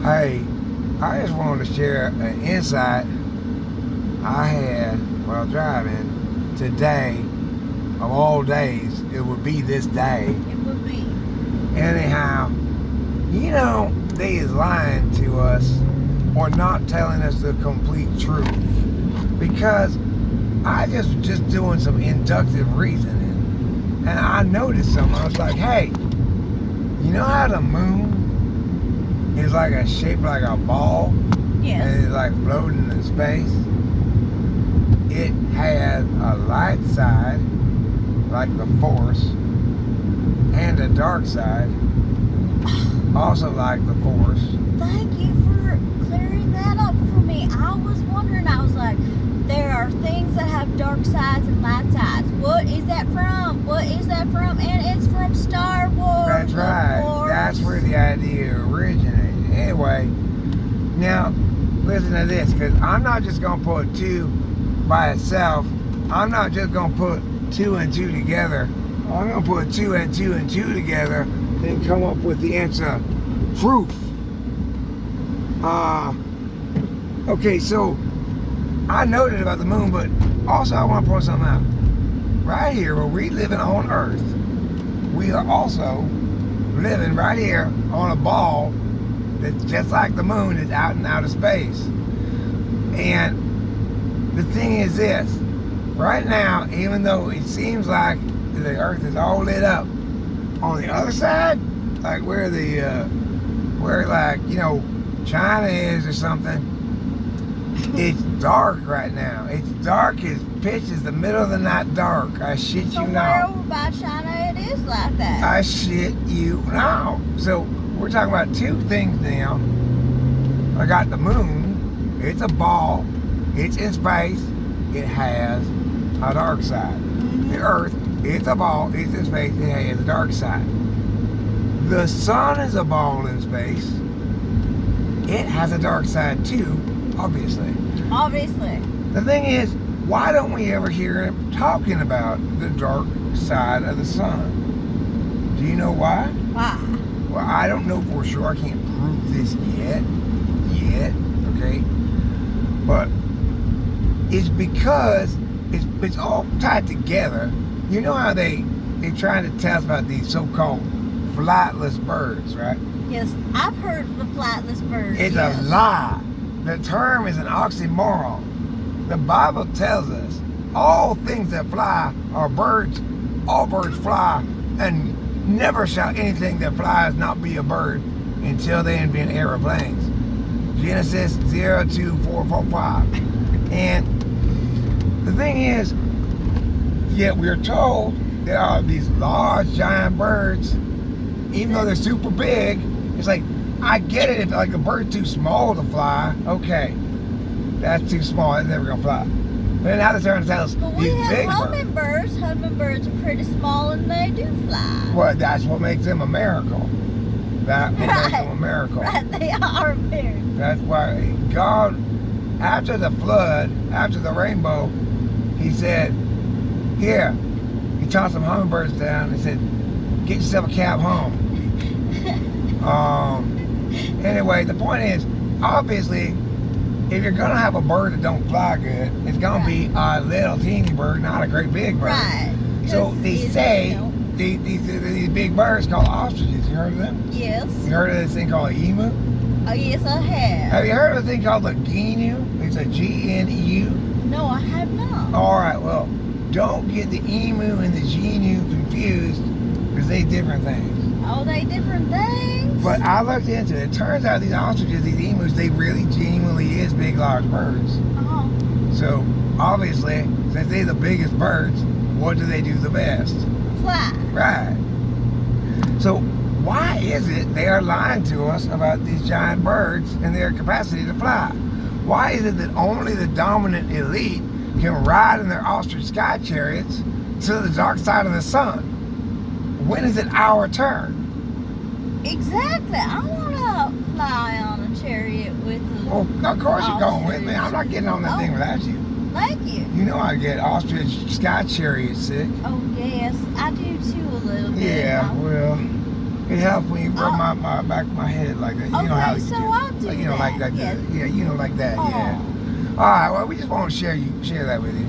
Hey, I just wanted to share an insight I had while driving today. Of all days, it would be this day. It would be. Anyhow, they is lying to us or not telling us the complete truth. Because I just doing some inductive reasoning, and I noticed something. I was like, hey, you know how the moon is like shaped like a ball? Yes. And it's like floating in space? It has a light side, like the force, and a dark side, also like the force. Thank you for clearing that up for me. I was wondering, I was like, there are things that have dark sides and light sides. What is that from? What is that from? And it's from Star Wars. That's right. That's where the idea originated. Anyway, now listen to this, because I'm not just going to put two by itself. I'm not just going to put two and two together. I'm going to put two and two and two together and come up with the answer proof. Okay, so I noted about the moon, but also I want to point something out. Right here, where we living on Earth, we are also living right here on a ball that's just like the moon, is out in outer space. And the thing is this, right now, even though it seems like the Earth is all lit up, on the other side, like where China is or something, it's dark right now. It's dark as pitch. It's the middle of the night dark. I shit you Somewhere not. over by China, it is like that. I shit you not. So we're talking about two things now. I got the moon. It's a ball. It's in space. It has a dark side. The Earth, it's a ball. It's in space. It has a dark side. The sun is a ball in space. It has a dark side too, obviously. Obviously. The thing is, why don't we ever hear him talking about the dark side of the sun? Do you know why? Why? Well, I don't know for sure. I can't prove this yet, okay? But it's because it's all tied together. You know how they're trying to tell us about these so-called flightless birds, right? Yes, I've heard of the flightless birds. It's a lie. The term is an oxymoron. The Bible tells us all things that fly are birds. All birds fly, and never shall anything that flies not be a bird until they invent airplanes. Genesis 02445. And the thing is, yet we're told there are these large giant birds, even though they're super big. It's like, I get it if like a bird's too small to fly, okay, that's too small, it's never gonna fly. But then now they're trying to tell us But we these have big hummingbirds. birds. Hummingbirds are pretty small and they do fly. Well, that's what makes them a miracle. That what makes them a miracle. Right, they are very. That's why God, after the flood, after the rainbow, he said, here, he tossed some hummingbirds down and said, get yourself a cab home. Anyway, the point is, obviously, if you're gonna have a bird that don't fly good, it's gonna be a little teeny bird, not a great big bird. Right. So they say these big birds called ostriches. You heard of them? Yes. You heard of this thing called emu? Oh, yes, I have. Have you heard of a thing called the gnu? It's a GNU. No, I have not. All right, well, don't get the emu and the gnu confused, because they different things. Oh, they different things? But I looked into it. It turns out these ostriches, these emus, they really genuinely is big, large birds. Oh. So, obviously, since they're the biggest birds, what do they do the best? Fly. Right. So, why is it they are lying to us about these giant birds and their capacity to fly? Why is it that only the dominant elite can ride in their ostrich sky chariots to the dark side of the sun? When is it our turn? Exactly. I want to fly on a chariot with a Well, of course you're going with me. I'm not getting on that thing without you. Thank you. You know I get ostrich sky chariot sick. Oh, yes. I do too a little bit. Yeah, well, It helps when you rub my back of my head like that. You know how Okay, you so do. I'll do Like, you know, that. like that. Yes. Yeah, you know, like that. Oh. Yeah. All right. Well, we just want to share that with you.